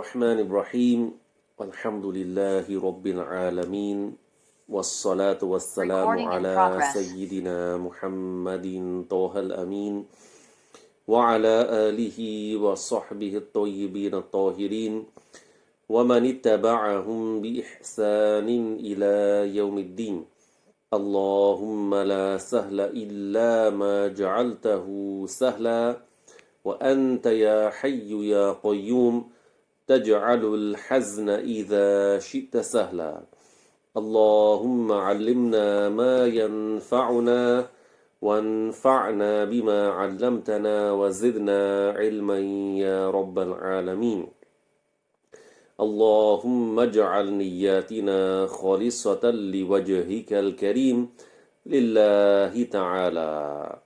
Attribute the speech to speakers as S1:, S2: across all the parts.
S1: الرحمن الرحيم الحمد لله رب العالمين والصلاة والسلام على سيدنا محمد طه الأمين وعلى آله وصحبه الطيبين الطاهرين ومن اتبعهم بإحسان إلى يوم الدين اللهم لا سهل إلا ما جعلته سهلا وأنت يا حي يا قيوم تجعل الحزن إذا شئت سهلا اللهم علمنا ما ينفعنا وانفعنا بما علمتنا وزدنا علما يا رب العالمين اللهم اجعل نياتنا خالصة لوجهك الكريم لله تعالى.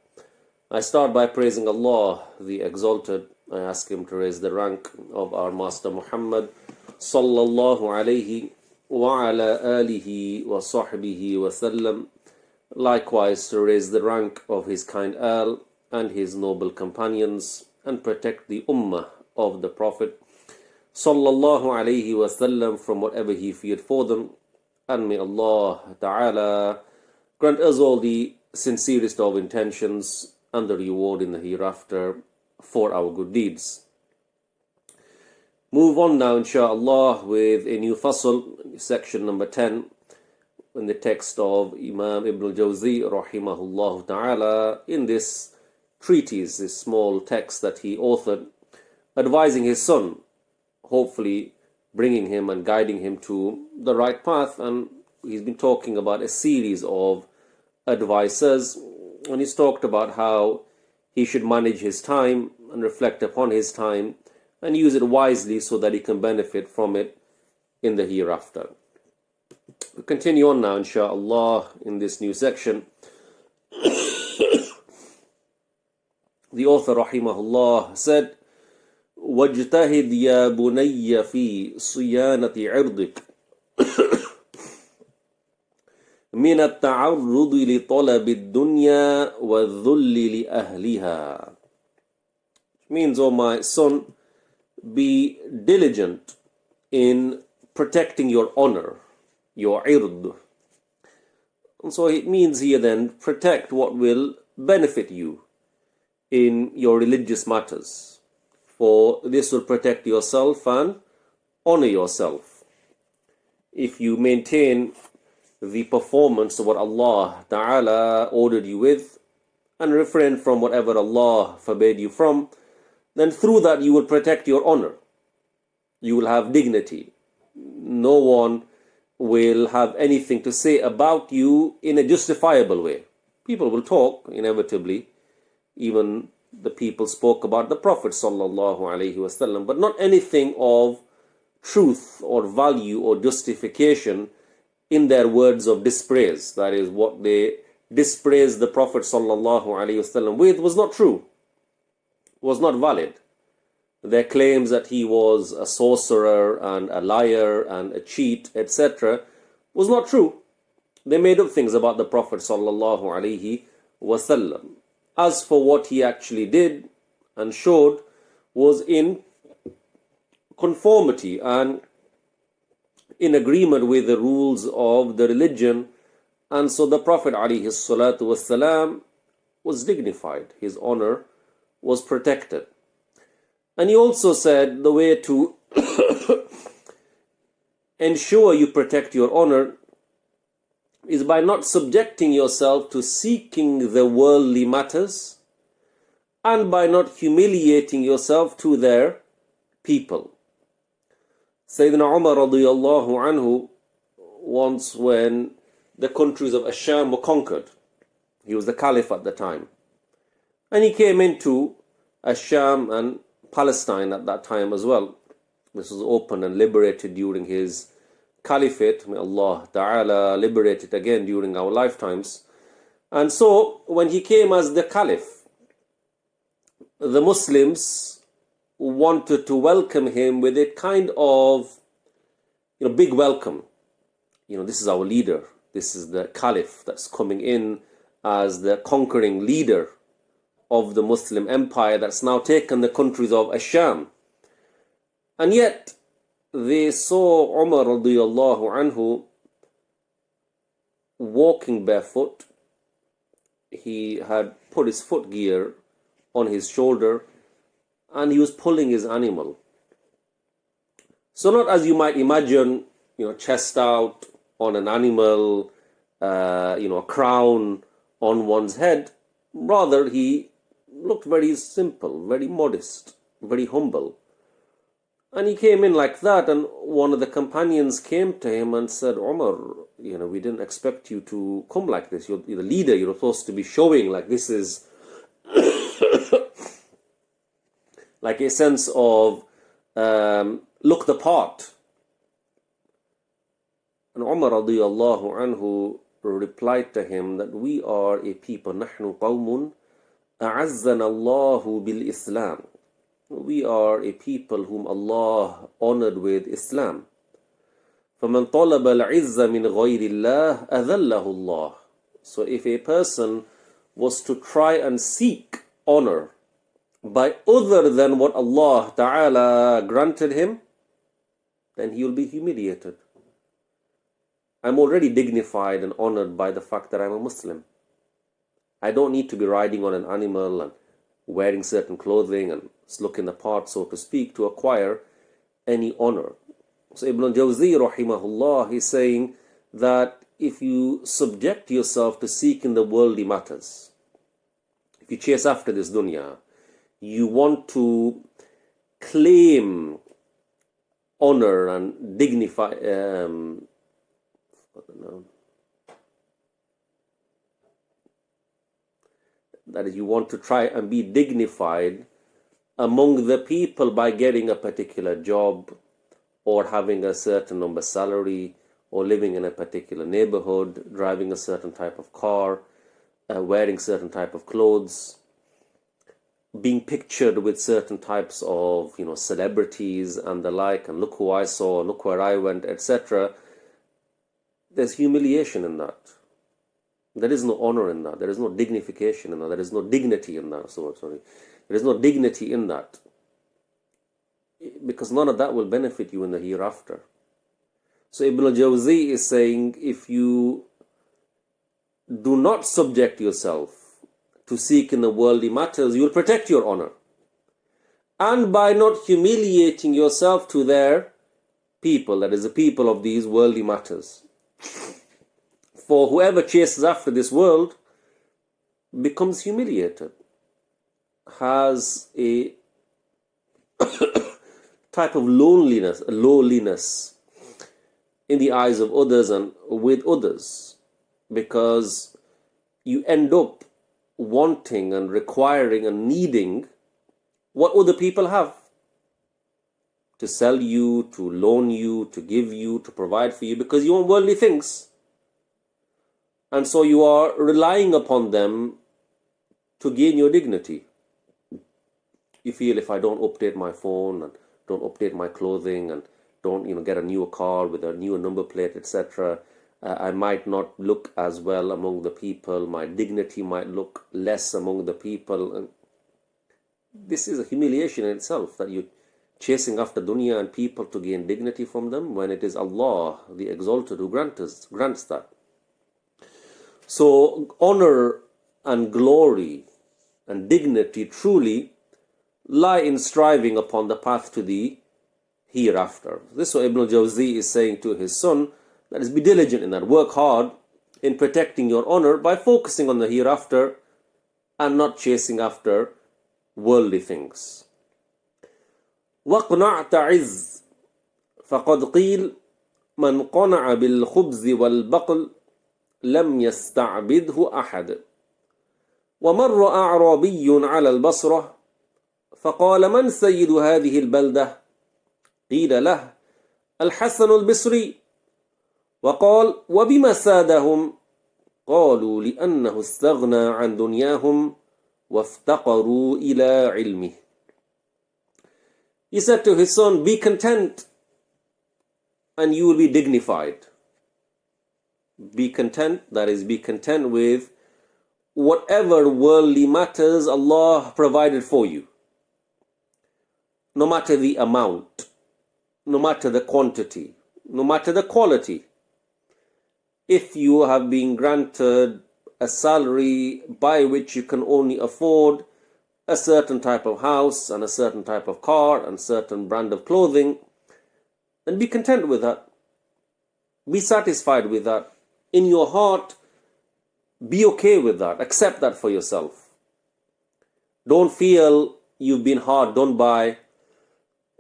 S1: I start by praising Allah, the Exalted. I ask Him to raise the rank of our Master Muhammad sallallahu alayhi wa ala alihi wa sahbihi wa sallam. Likewise to raise the rank of His kind Al and His noble companions and protect the Ummah of the Prophet sallallahu alayhi wa sallam from whatever he feared for them. And may Allah Ta'ala grant us all the sincerest of intentions and the reward in the hereafter for our good deeds. Move on now, inshaAllah, with a new fasl, section number 10, in the text of Imam Ibnul Jawziyy, rahimahullah ta'ala, in this treatise, this small text that he authored, advising his son, hopefully bringing him and guiding him to the right path. And he's been talking about a series of advices, and he's talked about how he should manage his time and reflect upon his time and use it wisely so that he can benefit from it in the hereafter. We continue on now, inshaAllah, in this new section. The author, rahimahullah, said, وَاجْتَهِدْ يَا بُنَيَّ فِي صِيَانَةِ عِرْضِكَ من التعرض لطلب الدنيا والذل لأهلها. Means, oh my son, be diligent in protecting your honor, your ird. And so it means here then, protect what will benefit you in your religious matters. For this will protect yourself and honor yourself. If you maintain the performance of what Allah Ta'ala ordered you with and refrain from whatever Allah forbade you from, then through that you will protect your honor. You will have dignity. No one will have anything to say about you in a justifiable way. People will talk, inevitably. Even the people spoke about the Prophet sallallahu alaihi wasallam, but not anything of truth or value or justification in their words of dispraise. That is, what they dispraised the Prophet sallallahu alaihi wasallam with was not true, was not valid. Their claims that he was a sorcerer and a liar and a cheat, etc., was not true. They made up things about the Prophet sallallahu alaihi wasallam. As for what he actually did and showed was in conformity and in agreement with the rules of the religion, and so the Prophet ﷺ was dignified, his honor was protected. And he also said the way to ensure you protect your honor is by not subjecting yourself to seeking the worldly matters and by not humiliating yourself to their people. Sayyidina Umar radiyallahu anhu, once when the countries of Asham were conquered, he was the caliph at the time, and he came into Asham and Palestine at that time as well. This was opened and liberated during his caliphate. May Allah Ta'ala liberate it again during our lifetimes. And so when he came as the caliph, the Muslims wanted to welcome him with a kind of, big welcome. This is our leader. This is the caliph that's coming in as the conquering leader of the Muslim empire that's now taken the countries of Asham. And yet, they saw Umar radiyallahu anhu walking barefoot. He had put his footgear on his shoulder and he was pulling his animal. So not as you might imagine, chest out on an animal, a crown on one's head. Rather, he looked very simple, very modest, very humble. And he came in like that, and one of the companions came to him and said, Umar, we didn't expect you to come like this. You're the leader, you're supposed to be showing like this is like a sense of look the part. And Umar radiyallahu anhu replied to him that we are a people, نحن قوم أعزنا الله بالإسلام. We are a people whom Allah honored with Islam. فَمَنْ طَلَبَ الْعِزَّ مِنْ غَيْرِ اللَّهِ أَذَلَّهُ اللَّهِ. So if a person was to try and seek honor by other than what Allah Ta'ala granted him, then he will be humiliated. I'm already dignified and honored by the fact that I'm a Muslim. I don't need to be riding on an animal and wearing certain clothing and looking the part, so to speak, to acquire any honor. So Ibnul Jawziyy rahimahullah is saying that if you subject yourself to seeking the worldly matters, if you chase after this dunya, you want to claim honor and dignify, that is, you want to try and be dignified among the people by getting a particular job or having a certain number salary or living in a particular neighborhood, driving a certain type of car, wearing certain type of clothes, being pictured with certain types of celebrities and the like, and look who I saw, look where I went, etc. There's humiliation in that. There is no honor in that. There is no dignification in that. There is no dignity in that. There is no dignity in that. Because none of that will benefit you in the hereafter. So Ibnul Jawziyy is saying, if you do not subject yourself to seek in the worldly matters, you will protect your honor. And by not humiliating yourself to their people, that is the people of these worldly matters. For whoever chases after this world becomes humiliated, has a type of lowliness in the eyes of others and with others, because you end up wanting and requiring and needing what other people have to sell you, to loan you, to give you, to provide for you, because you want worldly things. And so you are relying upon them to gain your dignity. You feel, if I don't update my phone and don't update my clothing and don't get a newer car with a newer number plate, etc., I might not look as well among the people. My dignity might look less among the people. And this is a humiliation in itself, that you're chasing after dunya and people to gain dignity from them, when it is Allah, the Exalted, who grants that. So honor and glory and dignity truly lie in striving upon the path to the hereafter. This is what Ibnul Jawziyy is saying to his son, that is, be diligent in that. Work hard in protecting your honor by focusing on the hereafter and not chasing after worldly things. وَقْنَعْ تَعِزْ فَقَدْ قِيلْ مَنْ قَنَعَ بِالْخُبْزِ وَالْبَقْلِ لم يستعبده أحد. ومر أعرابي على البصرة فقال من سيد هذه البلدة؟ قيل له الحسن البصري. وقال وبما سادهم؟ قالوا لأنه استغنى عن دنياهم وافتقروا إلى علمه. He said to his son, be content and you will be dignified. Be content, that is, be content with whatever worldly matters Allah provided for you. No matter the amount, no matter the quantity, no matter the quality. If you have been granted a salary by which you can only afford a certain type of house and a certain type of car and certain brand of clothing, then be content with that. Be satisfied with that. In your heart, be okay with that. Accept that for yourself. Don't feel you've been hard done by.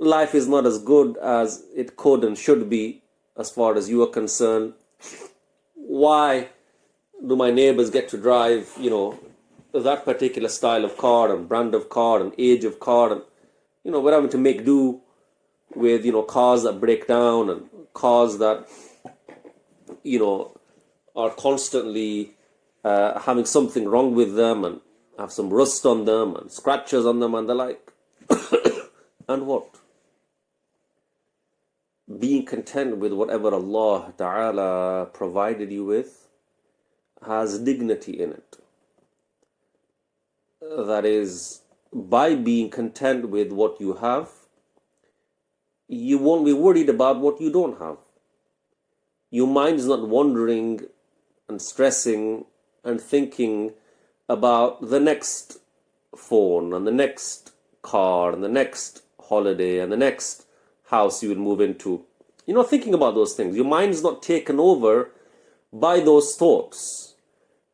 S1: Life is not as good as it could and should be as far as you are concerned. Why do my neighbors get to drive, that particular style of car and brand of car and age of car, and we're having to make do with cars that break down and cars that are constantly having something wrong with them and have some rust on them and scratches on them and the like. And what? Being content with whatever Allah Ta'ala provided you with has dignity in it. That is, by being content with what you have, you won't be worried about what you don't have. Your mind is not wandering and stressing and thinking about the next phone and the next car and the next holiday and the next house you will move into. You're not thinking about those things. Your mind is not taken over by those thoughts.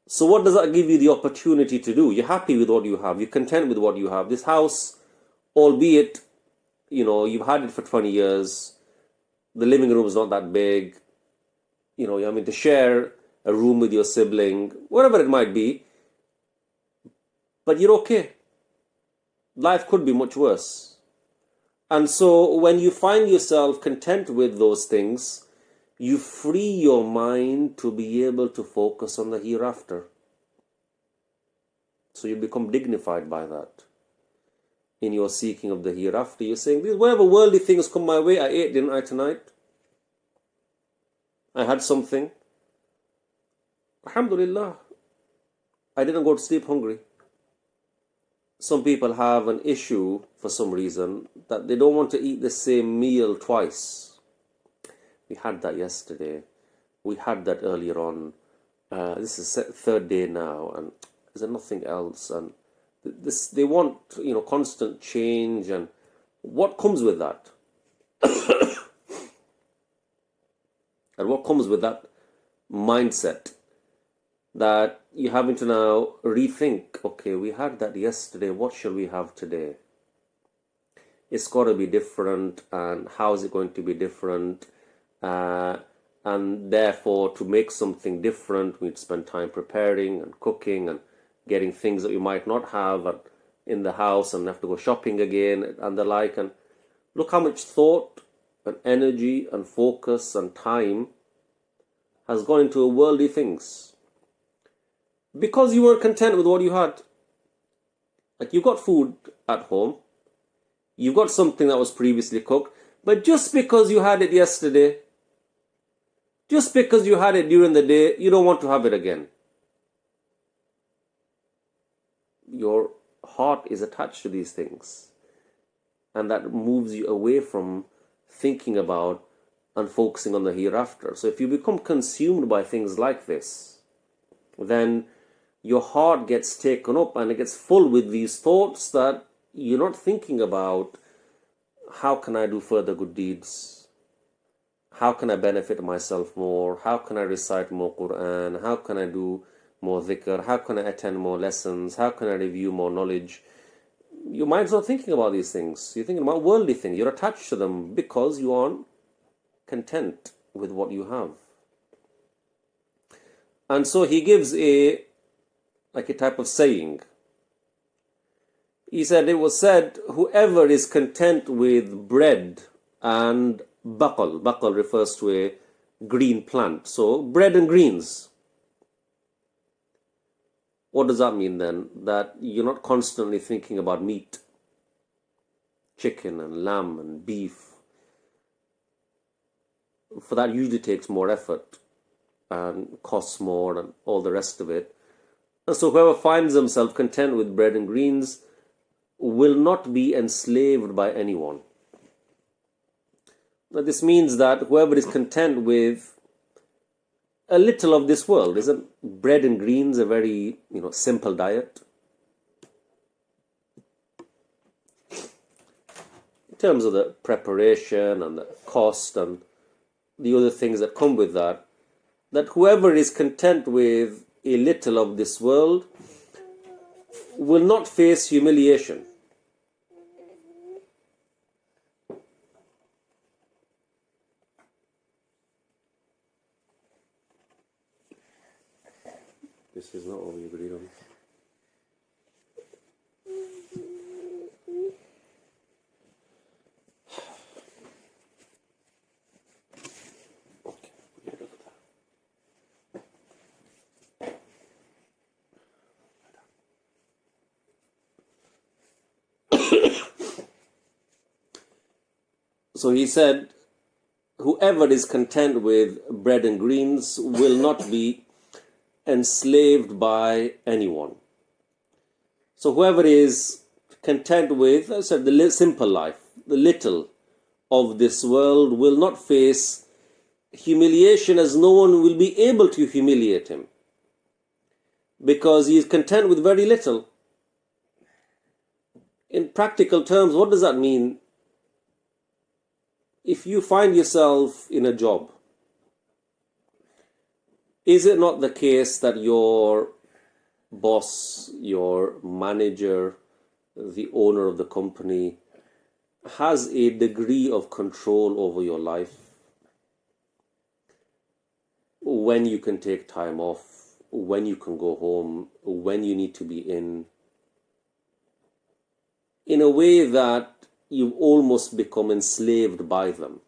S1: So what does that give you the opportunity to do? You're happy with what you have. You're content with what you have. This house, albeit, you've had it for 20 years. The living room is not that big. You're having to share a room with your sibling, whatever it might be. But you're okay. Life could be much worse. And so when you find yourself content with those things, you free your mind to be able to focus on the hereafter. So you become dignified by that. In your seeking of the hereafter, you're saying, whatever worldly things come my way, I ate, didn't I, tonight? I had something. Alhamdulillah. I didn't go to sleep hungry. Some people have an issue for some reason that they don't want to eat the same meal twice. We had that yesterday. We had that earlier on. This is the third day now, and is there nothing else? And they want constant change, and what comes with that? And what comes with that mindset? That you're having to now rethink, okay, we had that yesterday, what shall we have today? It's got to be different, and how is it going to be different? And therefore, to make something different, we need to spend time preparing and cooking and getting things that we might not have in the house and have to go shopping again and the like. And look how much thought and energy and focus and time has gone into worldly things. Because you weren't content with what you had. Like, you've got food at home. You've got something that was previously cooked. But just because you had it yesterday, just because you had it during the day, you don't want to have it again. Your heart is attached to these things. And that moves you away from thinking about and focusing on the hereafter. So if you become consumed by things like this, then your heart gets taken up and it gets full with these thoughts that you're not thinking about, how can I do further good deeds? How can I benefit myself more? How can I recite more Quran? How can I do more dhikr? How can I attend more lessons? How can I review more knowledge? Your mind's not thinking about these things. You're thinking about worldly things. You're attached to them because you aren't content with what you have. And so he gives a type of saying. He said, it was said, whoever is content with bread and baqal refers to a green plant. So bread and greens. What does that mean then? That you're not constantly thinking about meat, chicken and lamb and beef. For that usually takes more effort and costs more and all the rest of it. And so whoever finds himself content with bread and greens will not be enslaved by anyone. This means that whoever is content with a little of this world, isn't bread and greens a very simple diet? In terms of the preparation and the cost and the other things that come with that, that whoever is content with a little of this world will not face humiliation. This is not what we agreed on. So he said, whoever is content with bread and greens will not be enslaved by anyone. So whoever is content with, I said, the simple life, the little of this world, will not face humiliation, as no one will be able to humiliate him, because he is content with very little. In practical terms, what does that mean? If you find yourself in a job, is it not the case that your boss, your manager, the owner of the company has a degree of control over your life? When you can take time off, when you can go home, when you need to be in a way that you've almost become enslaved by them.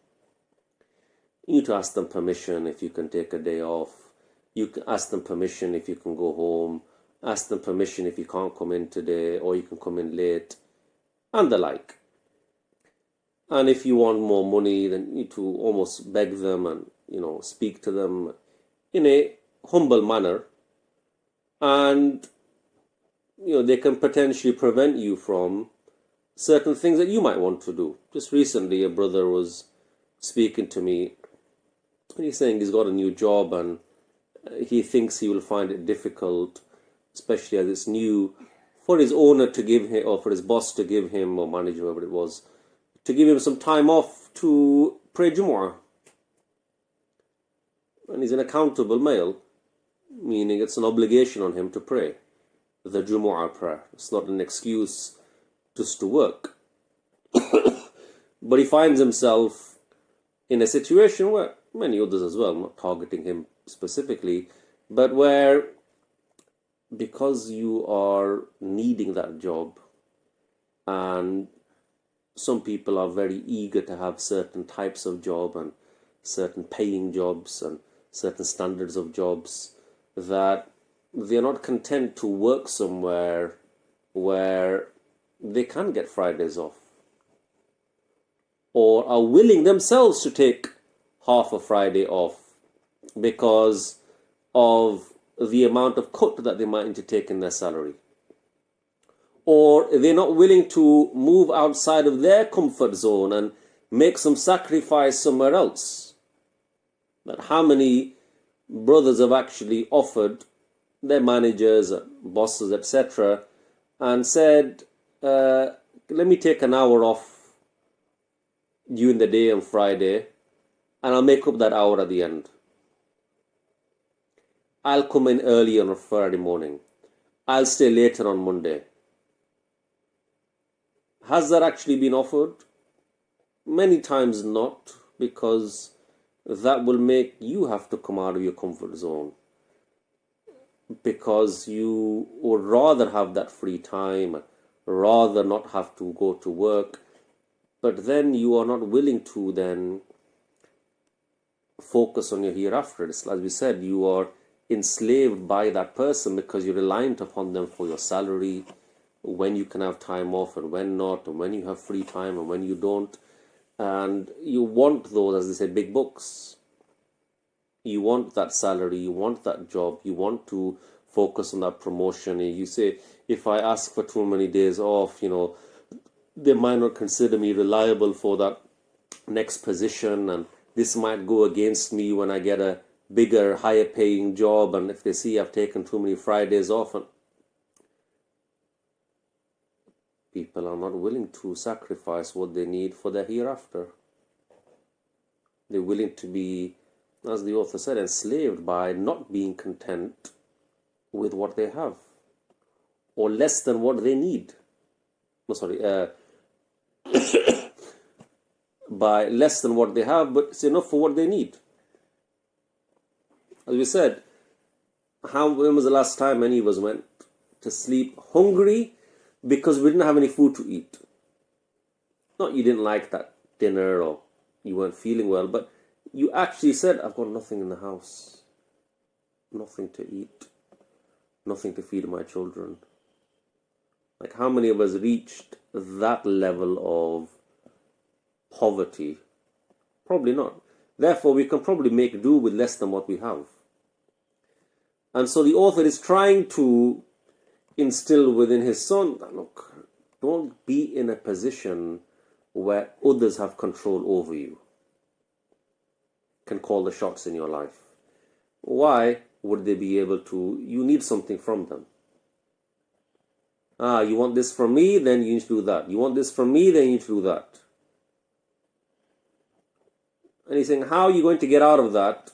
S1: You need to ask them permission if you can take a day off. You can ask them permission if you can go home. Ask them permission if you can't come in today, or you can come in late, and the like. And if you want more money, then you need to almost beg them and speak to them in a humble manner. And they can potentially prevent you from certain things that you might want to do. Just recently, a brother was speaking to me, and he's saying he's got a new job and he thinks he will find it difficult, especially as it's new, for his owner to give him, or for his boss to give him, or manager, whoever it was, to give him some time off to pray Jumu'ah. And he's an accountable male, meaning it's an obligation on him to pray the Jumu'ah prayer. It's not an excuse just to work. But he finds himself in a situation where many others as well, not targeting him specifically, but where, because you are needing that job, and some people are very eager to have certain types of job and certain paying jobs and certain standards of jobs, that they're not content to work somewhere where they can get Fridays off, or are willing themselves to take half a Friday off because of the amount of cut that they might need to take in their salary. Or they're not willing to move outside of their comfort zone and make some sacrifice somewhere else. But how many brothers have actually offered their managers, bosses, etc., and said, let me take an hour off during the day on Friday, and I'll make up that hour at the end. I'll come in early on a Friday morning. I'll stay later on Monday. Has that actually been offered? Many times not, because that will make you have to come out of your comfort zone, because you would rather have that free time, rather not have to go to work, but then you are not willing to then focus on your hereafter. It's, as we said, you are enslaved by that person because you're reliant upon them for your salary, when you can have time off and when not, and when you have free time and when you don't. And you want those, as they say, big bucks. You want that salary, you want that job, you want to focus on that promotion. And you say, if I ask for too many days off, they might not consider me reliable for that next position, and this might go against me when I get a bigger, higher paying job, and if they see I've taken too many Fridays off. And people are not willing to sacrifice what they need for their hereafter. They're willing to be, as the author said, enslaved by not being content with what they have, or less than what they need. By less than what they have, but it's enough for what they need. As we said, when was the last time any of us went to sleep hungry because we didn't have any food to eat? Not you didn't like that dinner or you weren't feeling well, but you actually said, I've got nothing in the house, nothing to eat, nothing to feed my children. Like, how many of us reached that level of poverty? Probably not. Therefore, we can probably make do with less than what we have. And so the author is trying to instill within his son that, look, don't be in a position where others have control over you, can call the shots in your life. Why would they be able to? You need something from them. You want this from me, then you need to do that. You want this from me, then you need to do that. And he's saying, how are you going to get out of that?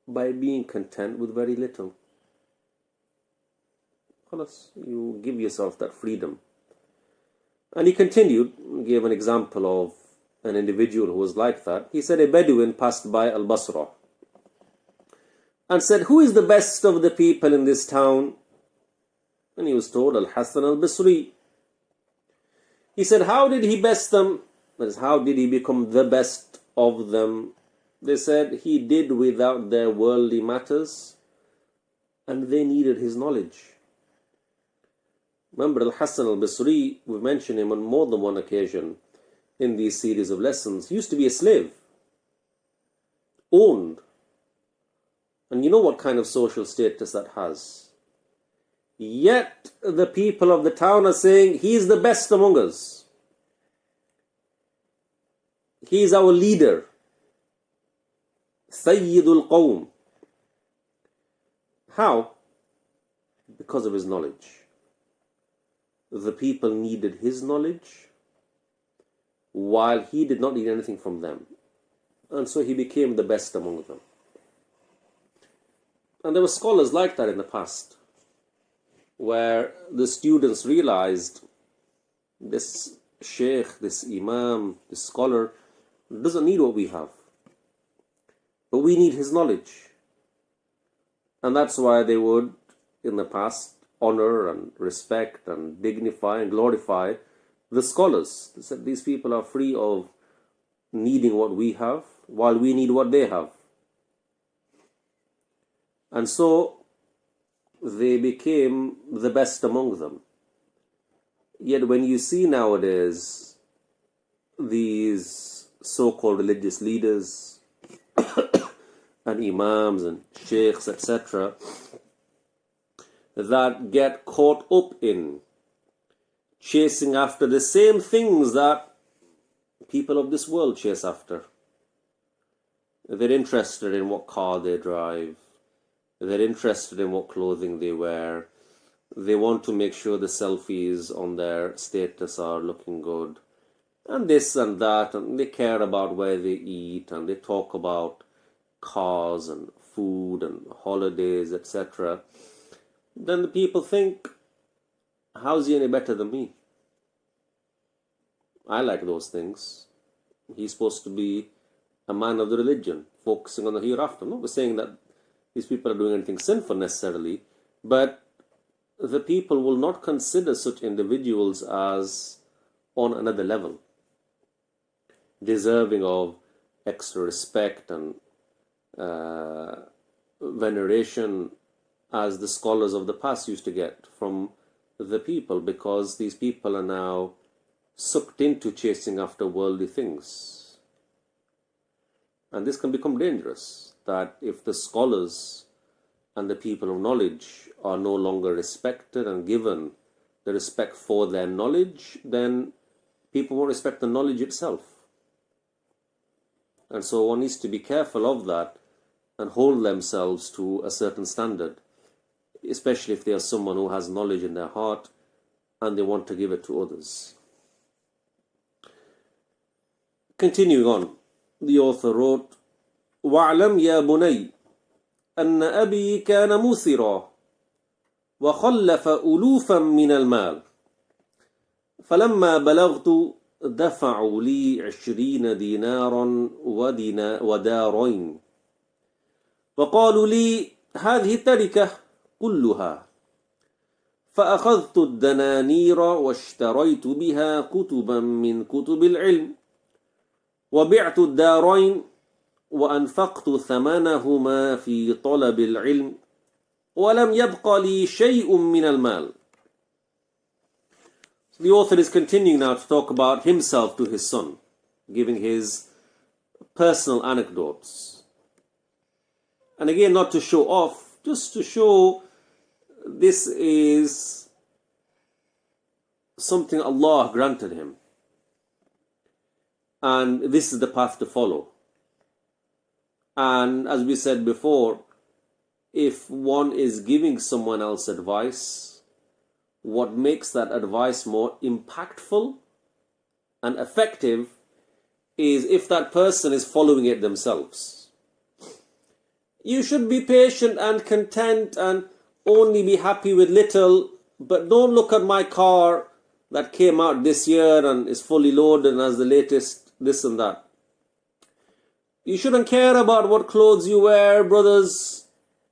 S1: By being content with very little. You give yourself that freedom. And he continued, gave an example of an individual who was like that. He said, a Bedouin passed by Al-Basra and said, who is the best of the people in this town? And he was told, Al-Hasan al-Basri. He said, how did he best them? That is, how did he become the best of them? They said, he did without their worldly matters, and they needed his knowledge. Remember, Al-Hasan al-Basri, we've mentioned him on more than one occasion in these series of lessons. He used to be a slave, owned. And you know what kind of social status that has. Yet the people of the town are saying, he is the best among us. He is our leader. Sayyidul Qawm. How? Because of his knowledge. The people needed his knowledge, while he did not need anything from them. And so he became the best among them. And there were scholars like that in the past, where the students realized this sheikh, this imam, this scholar doesn't need what we have, but we need his knowledge. And that's why they would, in the past, honor and respect and dignify and glorify the scholars. They said these people are free of needing what we have, while we need what they have. And so they became the best among them. Yet when you see nowadays these so-called religious leaders and imams and sheikhs, etc., that get caught up in chasing after the same things that people of this world chase after. They're interested in what car they drive. They're interested in what clothing they wear. They want to make sure the selfies on their status are looking good. And this and that. And they care about where they eat. And they talk about cars and food and holidays, etc. Then the people think, how's he any better than me? I like those things. He's supposed to be a man of the religion, focusing on the hereafter. I'm not saying that these people are doing anything sinful necessarily, but the people will not consider such individuals as on another level, deserving of extra respect and veneration as the scholars of the past used to get from the people, because these people are now sucked into chasing after worldly things. And this can become dangerous, that if the scholars and the people of knowledge are no longer respected and given the respect for their knowledge, then people won't respect the knowledge itself. And so one needs to be careful of that and hold themselves to a certain standard, especially if they are someone who has knowledge in their heart and they want to give it to others. Continuing on, the author wrote, وَاعْلَمْ يَا بُنَيَّ أَنَّ أَبِي كَانَ مُوثِرًا وخلف ألوفا من المال فلما بلغت دفعوا لي 20 دينارا ودارين وقالوا لي هذه التركة كلها فأخذت الدنانير واشتريت بها كتبا من كتب العلم وبعت الدارين وأنفقت ثمنهما في طلب العلم وَلَمْ يَبْقَ لِي شَيْءٌ مِّنَ الْمَالِ. The author is continuing now to talk about himself to his son, giving his personal anecdotes. And again, not to show off, just to show this is something Allah granted him. And this is the path to follow. And as we said before, if one is giving someone else advice, what makes that advice more impactful and effective is if that person is following it themselves. You should be patient and content and only be happy with little, but don't look at my car that came out this year and is fully loaded and has the latest this and that. You shouldn't care about what clothes you wear, brothers.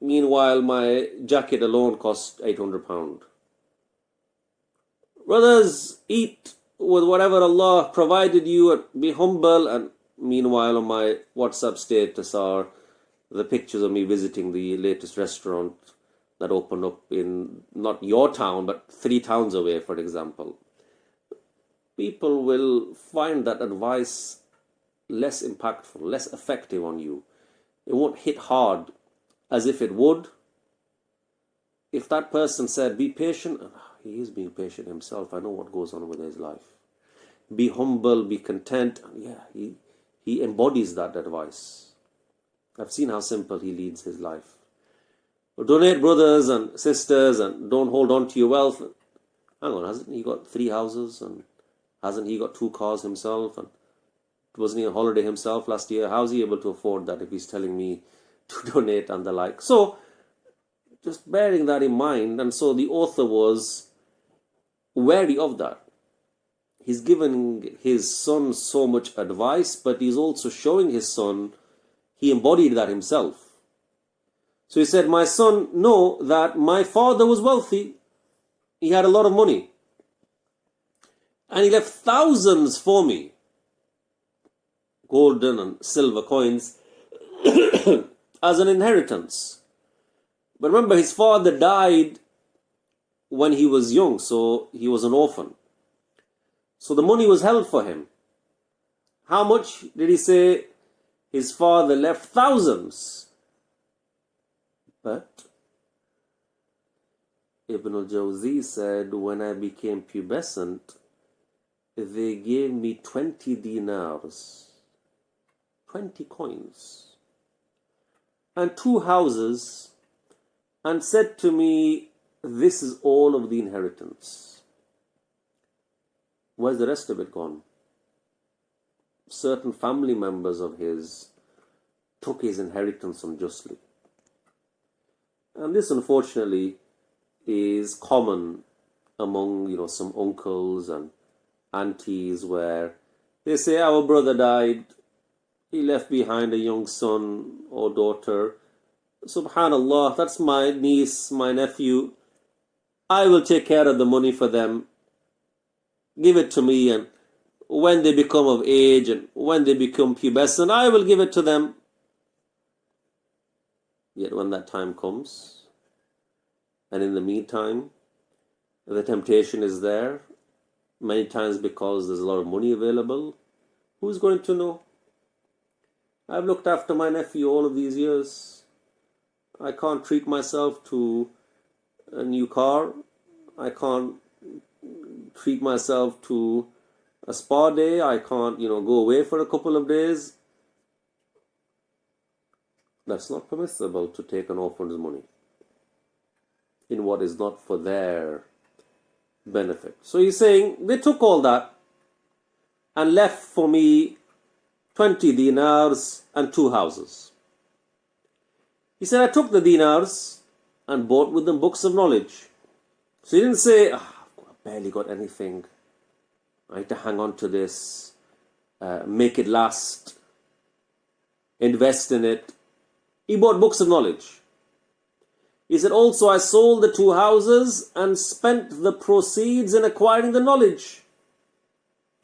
S1: Meanwhile, my jacket alone costs £800. Brothers, eat with whatever Allah provided you and be humble. And meanwhile, on my WhatsApp status are the pictures of me visiting the latest restaurant that opened up in not your town, but 3 towns away, for example. People will find that advice less impactful, less effective on you. It won't hit hard as if it would. If that person said, be patient, he is being patient himself. I know what goes on with his life. Be humble, be content. Yeah, he embodies that advice. I've seen how simple he leads his life. Donate, brothers and sisters, and don't hold on to your wealth. Hang on, hasn't he got 3 houses? And hasn't he got 2 cars himself? And wasn't he on holiday himself last year? How's he able to afford that if he's telling me to donate and the like? So, just bearing that in mind, and so the author was wary of that. He's given his son so much advice, but he's also showing his son he embodied that himself. So he said, my son, know that my father was wealthy. He had a lot of money. And he left thousands for me. Golden and silver coins as an inheritance. But remember, his father died when he was young, so he was an orphan. So the money was held for him. How much did he say? His father left thousands. But Ibnul Jawziyy said, when I became pubescent, they gave me 20 dinars, 20 coins, and 2 houses, and said to me, this is all of the inheritance. Where's the rest of it gone? Certain family members of his took his inheritance unjustly. And this, unfortunately, is common among, some uncles and aunties where they say, our brother died, he left behind a young son or daughter. Subhanallah, that's my niece, my nephew. I will take care of the money for them. Give it to me, and when they become of age and when they become pubescent, I will give it to them. Yet when that time comes, and in the meantime, the temptation is there, many times because there's a lot of money available, who's going to know? I've looked after my nephew all of these years. I can't treat myself to a new car. I can't treat myself to a spa day. I can't, go away for a couple of days. That's not permissible to take an orphan's money in what is not for their benefit. So he's saying they took all that and left for me 20 dinars and 2 houses. He said, I took the dinars and bought with them books of knowledge. So he didn't say, I barely got anything. I need to hang on to this, make it last, invest in it. He bought books of knowledge. He said, also I sold the 2 houses and spent the proceeds in acquiring the knowledge.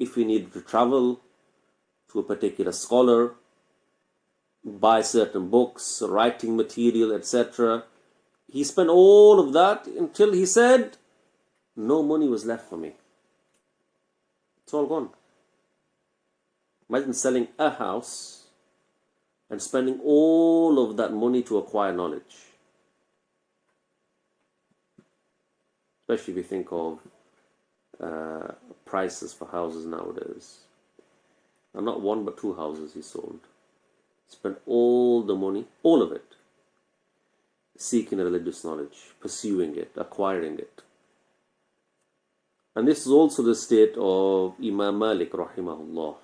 S1: If we needed to travel to a particular scholar, buy certain books, writing material, etc., he spent all of that until he said, no money was left for me. It's all gone. Imagine selling a house and spending all of that money to acquire knowledge. Especially if you think of prices for houses nowadays. And not 1 but 2 houses he sold. Spent all the money, all of it, seeking religious knowledge, pursuing it, acquiring it. And this is also the state of Imam Malik rahimahullah.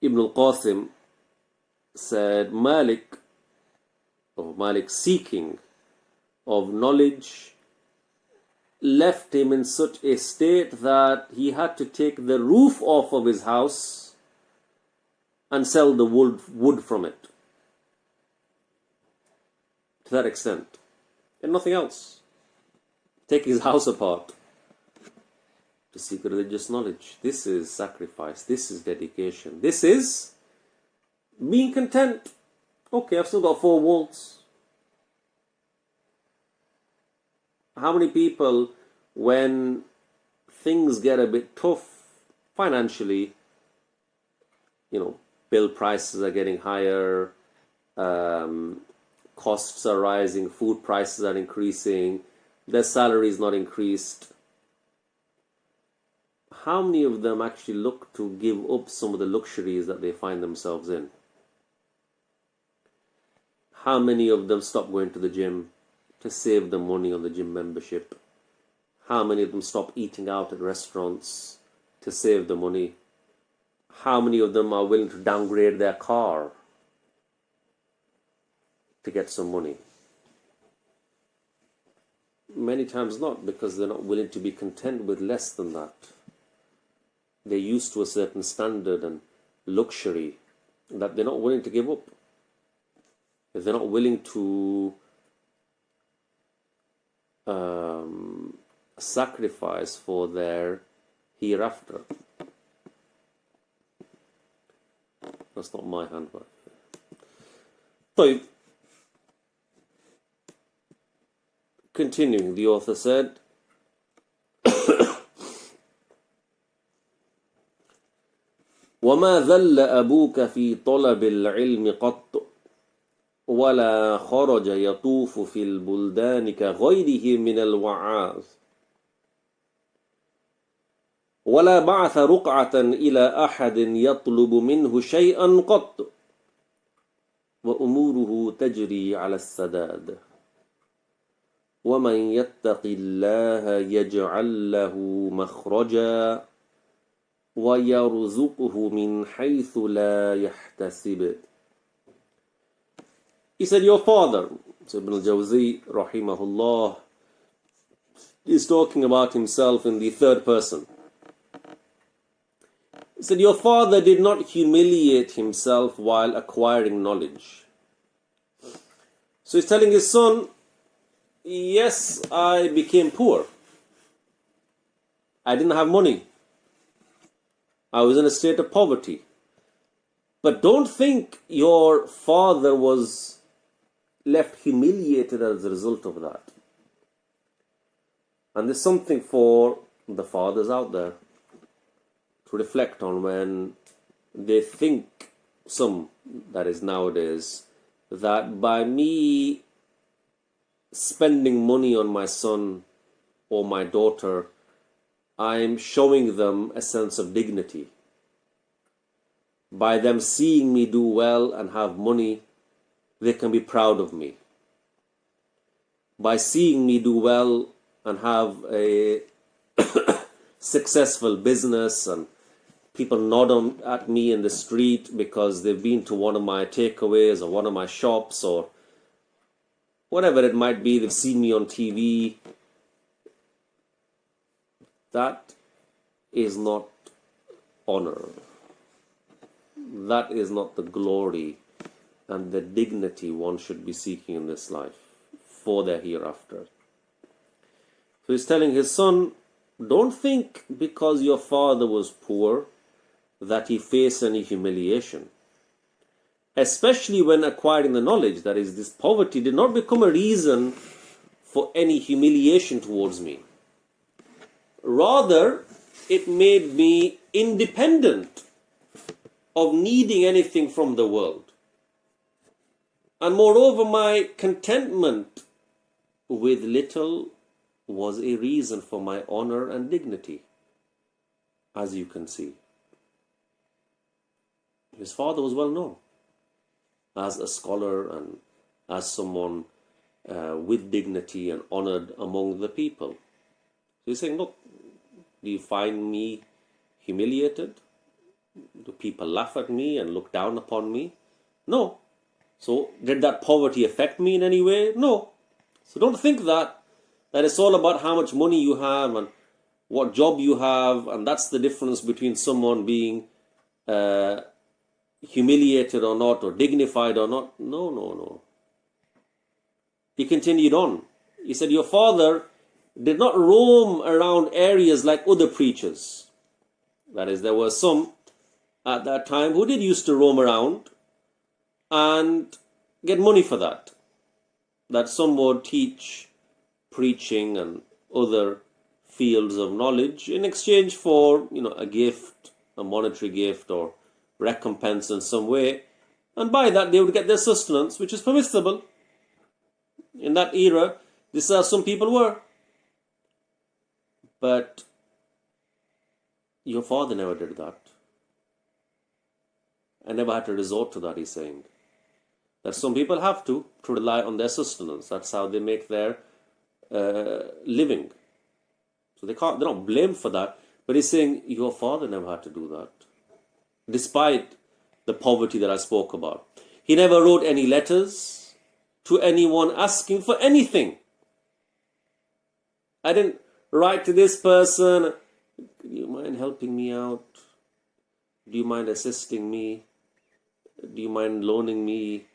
S1: Ibnul Qasim said Malik's seeking of knowledge left him in such a state that he had to take the roof off of his house and sell the wood from it. To that extent. And nothing else. Take his house apart to seek religious knowledge. This is sacrifice. This is dedication. This is being content. Okay, I've still got 4 walls. How many people, when things get a bit tough financially, bill prices are getting higher, costs are rising, food prices are increasing, their salary is not increased. How many of them actually look to give up some of the luxuries that they find themselves in? How many of them stop going to the gym to save the money on the gym membership? How many of them stop eating out at restaurants to save the money? How many of them are willing to downgrade their car to get some money? Many times not, because they're not willing to be content with less than that. They're used to a certain standard and luxury that they're not willing to give up. If they're not willing to sacrifice for their hereafter. That's not my handbag. So, continuing, the author said, وَمَا ذَلَّ أَبُوكَ فِي طَلَبِ الْعِلْمِ قَطُّ وَلَا خَرَجَ يَطُوفُ فِي الْبُلْدَانِ كَغَيْرِهِ مِنَ الْوَعَاظِ ولا بعث رقعة إلى أحد يطلب منه شيئا قط وأموره تجري على السداد ومن يتق الله يجعل له مخرجا ويرزقه من حيث لا يحتسب. He said, your father, Ibnul Jawziyy rahimahullah, is talking about himself in the 3rd person. He said, your father did not humiliate himself while acquiring knowledge. So he's telling his son, yes, I became poor. I didn't have money. I was in a state of poverty. But don't think your father was left humiliated as a result of that. And there's something for the fathers out there to reflect on when they think, some that is nowadays, that by me spending money on my son or my daughter, I'm showing them a sense of dignity. by them seeing me do well and have money, they can be proud of me. By seeing me do well and have a successful business and people nod at me in the street because they've been to one of my takeaways or one of my shops or whatever it might be, they've seen me on TV. That is not honor. That is not the glory and the dignity one should be seeking in this life for the hereafter. So he's telling his son, don't think because your father was poor that he faced any humiliation. Especially when acquiring the knowledge, that is, this poverty did not become a reason for any humiliation towards me. Rather, it made me independent of needing anything from the world. And moreover, my contentment with little was a reason for my honor and dignity, as you can see. His father was well known as a scholar and as someone with dignity and honored among the people. So he's saying, look, do you find me humiliated? Do people laugh at me and look down upon me? No. So did that poverty affect me in any way? No. So don't think that it's all about how much money you have and what job you have, and that's the difference between someone being humiliated or not, or dignified or not. No. He continued on. He said, your father did not roam around areas like other preachers. That is, there were some at that time who did used to roam around and get money for that. That some would teach preaching and other fields of knowledge in exchange for, a gift, a monetary gift or recompense in some way. And by that they would get their sustenance, which is permissible. In that era, this is how some people were. But your father never did that. I never had to resort to that, he's saying. That some people have to rely on their sustenance. That's how they make their living. So they're not blamed for that. But he's saying, your father never had to do that. Despite the poverty that I spoke about. He never wrote any letters to anyone asking for anything. I didn't write to this person, do you mind helping me out? Do you mind assisting me? Do you mind loaning me?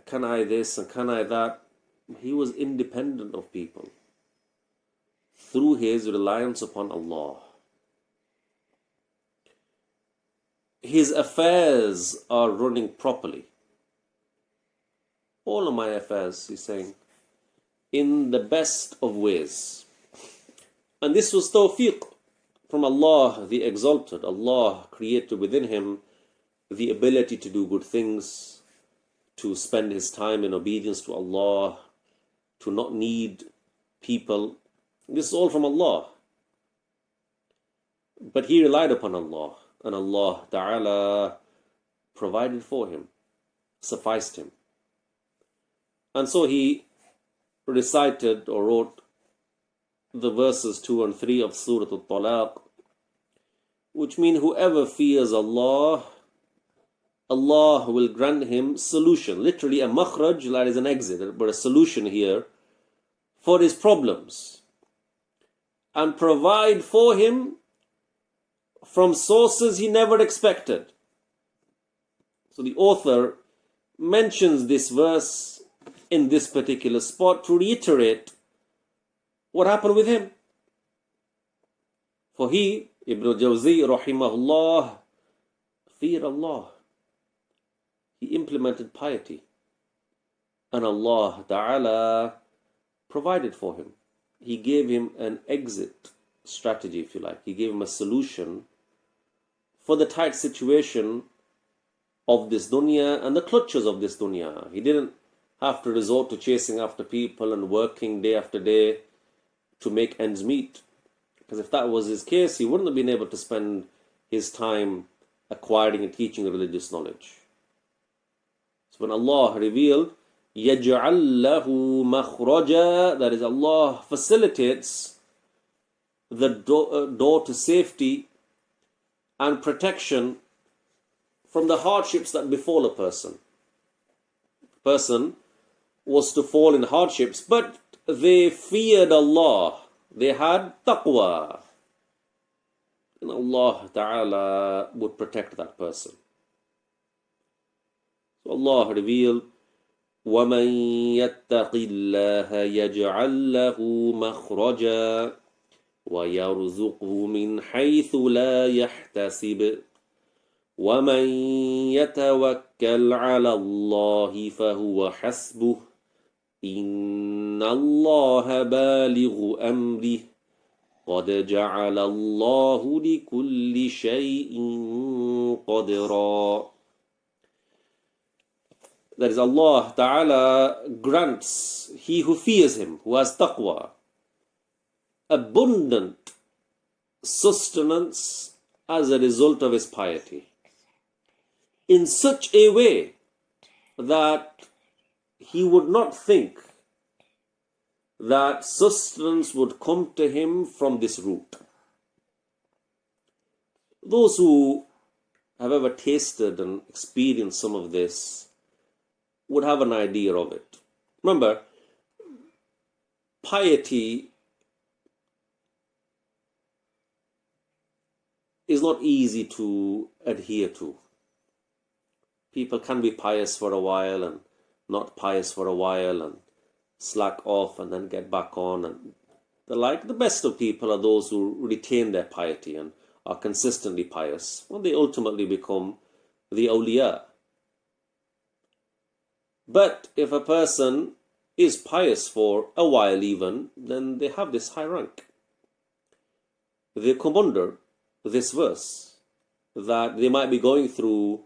S1: Can I this and can I that? He was independent of people through his reliance upon Allah. His affairs are running properly. All of my affairs, he's saying, in the best of ways. And this was tawfiq from Allah, the Exalted. Allah created within him the ability to do good things, to spend his time in obedience to Allah, to not need people. This is all from Allah. But he relied upon Allah, and Allah Ta'ala provided for him, sufficed him. And so he recited or wrote the verses 2 and 3 of Surah Al-Talaq, which mean whoever fears Allah, Allah will grant him solution. Literally a makhraj, that is an exit, but a solution here for his problems. And provide for him from sources he never expected. So the author mentions this verse in this particular spot to reiterate what happened with him. For he, Ibnul Jawziyy rahimahullah, feared Allah. He implemented piety. And Allah Ta'ala provided for him. He gave him an exit strategy, if you like. He gave him a solution for the tight situation of this dunya and the clutches of this dunya. He didn't have to resort to chasing after people and working day after day to make ends meet. Because if that was his case, he wouldn't have been able to spend his time acquiring and teaching religious knowledge. So when Allah revealed, يَجْعَلْ لَهُ مَخْرَجًا, that is, Allah facilitates the door to safety and protection from the hardships that befall a person. The person was to fall in hardships, but they feared Allah. They had taqwa. And Allah Ta'ala would protect that person. So Allah revealed, وَمَن يَتَّقِ اللَّهَ يَجْعَلْ لَهُ مَخْرَجًا وَيَرْزُقْهُ مِنْ حَيْثُ لَا يَحْتَسِبُ وَمَن يَتَوَكَّلْ عَلَى اللَّهِ فَهُوَ حَسْبُهُ إِنَّ اللَّهَ بَالِغُ أَمْرِهِ قَدْ جَعَلَ اللَّهُ لِكُلِّ شَيْءٍ قَدْرًا. That is, Allah Ta'ala grants he who fears Him, who has taqwa, abundant sustenance as a result of his piety, in such a way that he would not think that sustenance would come to him from this route. Those who have ever tasted and experienced some of this would have an idea of it. Remember, piety is not easy to adhere to. People can be pious for a while and not pious for a while and slack off and then get back on. And the best of people are those who retain their piety and are consistently pious. Well, they ultimately become the awliya. But if a person is pious for a while even, then they have this high rank. They come under this verse, that they might be going through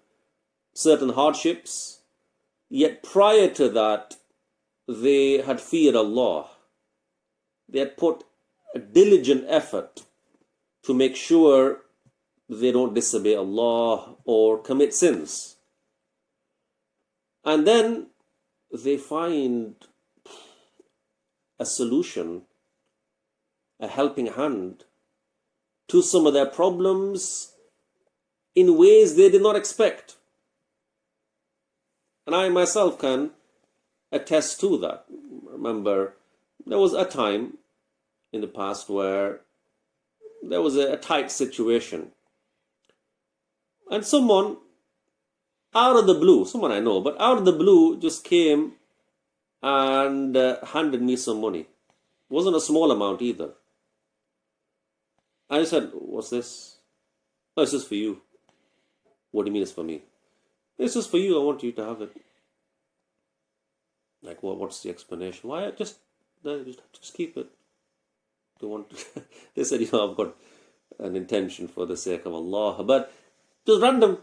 S1: certain hardships, yet prior to that, they had feared Allah. They had put a diligent effort to make sure they don't disobey Allah or commit sins. And then they find a solution, a helping hand to some of their problems in ways they did not expect. And I myself can attest to that. Remember, there was a time in the past where there was a tight situation. And someone out of the blue, someone I know, but out of the blue just came and handed me some money. It wasn't a small amount either. I said, what's this? No, it's just for you. What do you mean it's for me? It's just for you. I want you to have it. Like, what's the explanation? Why? Just keep it. Don't want to. They said, I've got an intention for the sake of Allah. But it was random.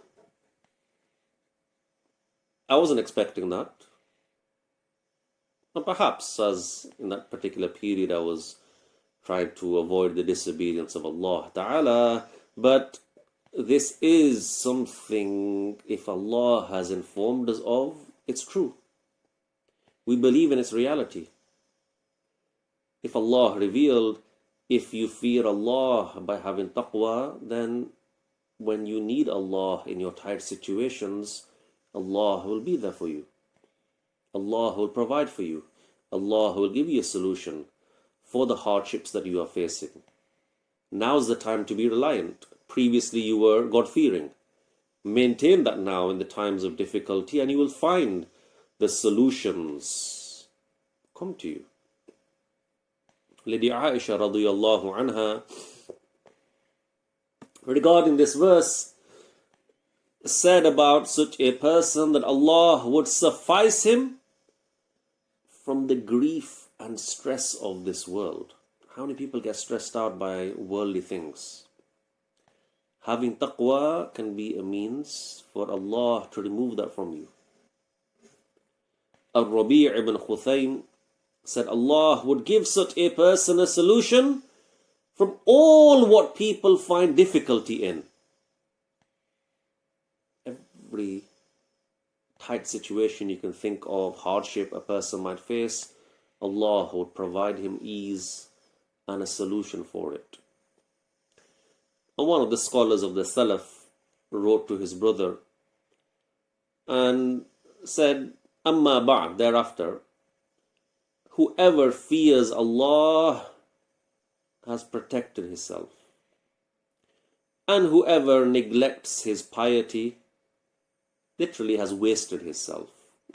S1: I wasn't expecting that. And perhaps, as in that particular period, I was trying to avoid the disobedience of Allah Ta'ala. But this is something, if Allah has informed us of, it's true. We believe in its reality. If Allah revealed, if you fear Allah by having taqwa, then when you need Allah in your tight situations, Allah will be there for you. Allah will provide for you. Allah will give you a solution for the hardships that you are facing. Now's the time to be reliant. Previously you were God-fearing. Maintain that now in the times of difficulty, and you will find the solutions come to you. Lady Aisha radiyallahu anha, regarding this verse, said about such a person that Allah would suffice him from the grief and stress of this world. How many people get stressed out by worldly things? Having taqwa can be a means for Allah to remove that from you. Al-Rabi' ibn Khuthaym said Allah would give such a person a solution from all what people find difficulty in. every tight situation you can think of, hardship a person might face, Allah would provide him ease and a solution for it. And one of the scholars of the Salaf wrote to his brother and said, Amma ba'd, thereafter, whoever fears Allah has protected himself, and whoever neglects his piety literally has wasted himself.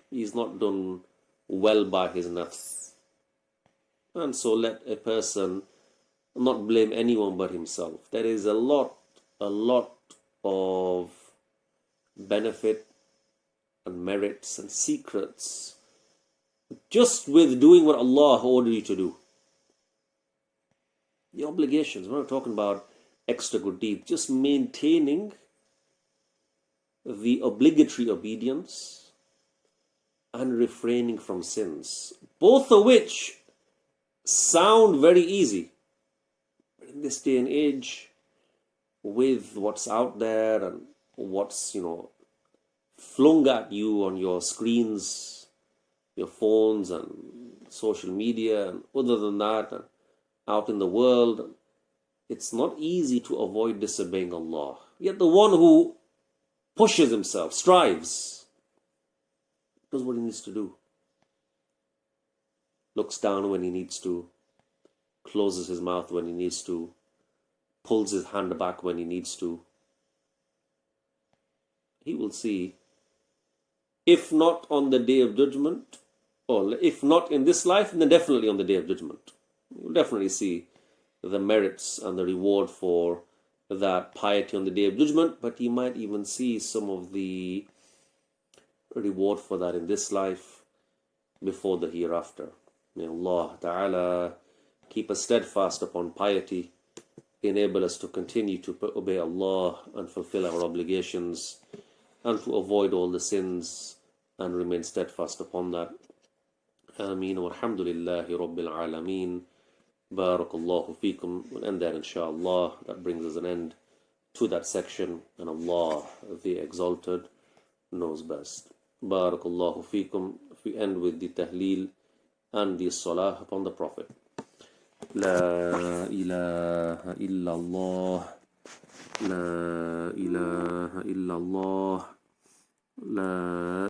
S1: He's not done well by his nafs. And so let a person not blame anyone but himself. There is a lot of benefit and merits and secrets just with doing what Allah ordered you to do. The obligations, we're not talking about extra good deeds, just maintaining the obligatory obedience and refraining from sins, both of which sound very easy. But in this day and age, with what's out there and what's, flung at you on your screens, your phones and social media, and other than that, and out in the world, it's not easy to avoid disobeying Allah. Yet the one who pushes himself, strives, does what he needs to do, looks down when he needs to, closes his mouth when he needs to, pulls his hand back when he needs to, he will see, if not on the day of judgment, or if not in this life, then definitely on the day of judgment. You'll definitely see the merits and the reward for that piety on the day of judgment, but you might even see some of the reward for that in this life before the hereafter. May Allah Ta'ala keep us steadfast upon piety, enable us to continue to obey Allah and fulfill our obligations, and to avoid all the sins and remain steadfast upon that. Ameen wa alhamdulillahi rabbil alameen. Barakallahu feekum. We'll end there inshallah. That brings us an end to that section, and Allah the Exalted knows best. Barakallahu feekum. If we end with the tahleel and the salah upon the Prophet. La ilaha illallah. La ilaha illallah. La